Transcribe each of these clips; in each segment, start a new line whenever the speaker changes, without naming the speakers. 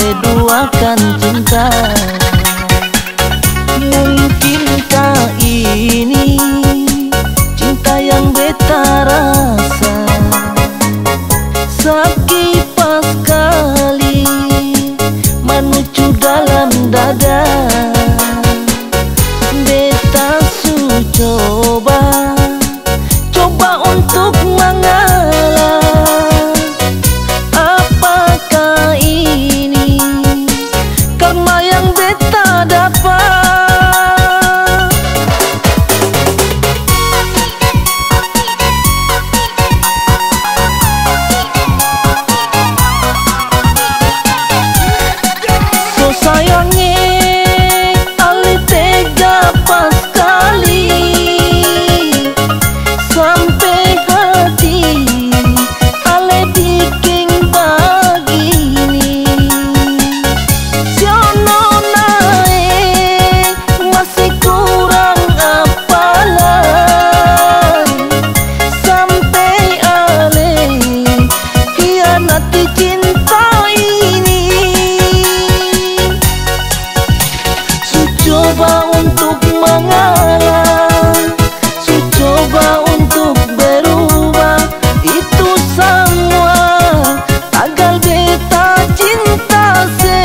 Ale duakan cinta. Mungkinkah ini cinta yang beta rasa? Sekipas kali menuju dalam dada, beta su coba untuk mengalah. Apakah ini karma yang beta dapat? So sayangnya ale tega pas kali sampai hati ale bikin begini. Siono naik masih kurang apalan sampai ale hianati cinta ini. Su coba untuk mengalah, su coba untuk berubah, itu semua agar beta cinta se.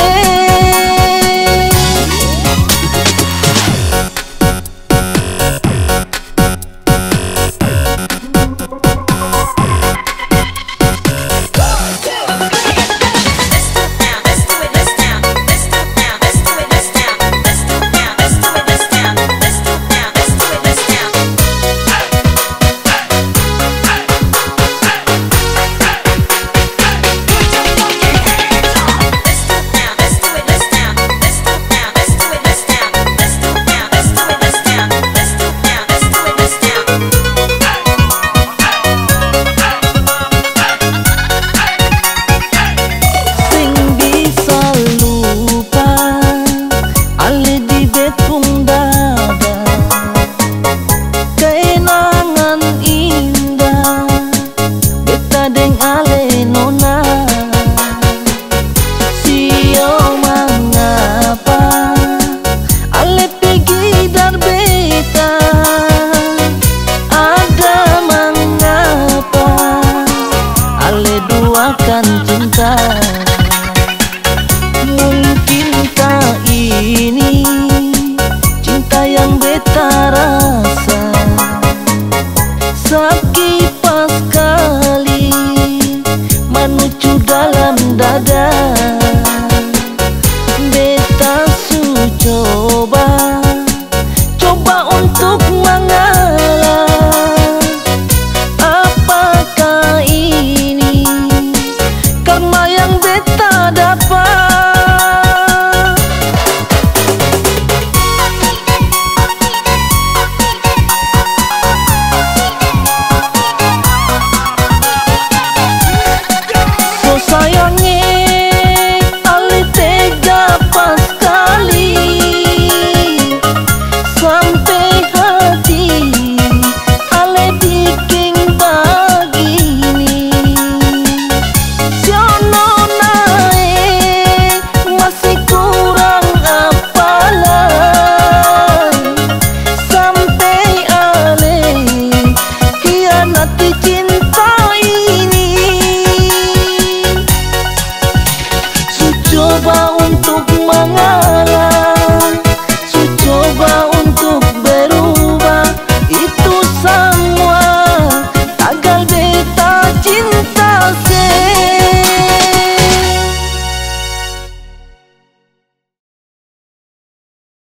Duakan cinta. Mungkinkah ini cinta yang beta rasa? Sekipas kali menuju dalam dada, beta su coba untuk mengalah. Apakah ini karma yang beta dapat? So sayangnya ale tega pas kali sampai hati ale bikin begini. Siono naik masih kurang apalan sampai ale hianati cinta ini. Su coba untuk mengalah,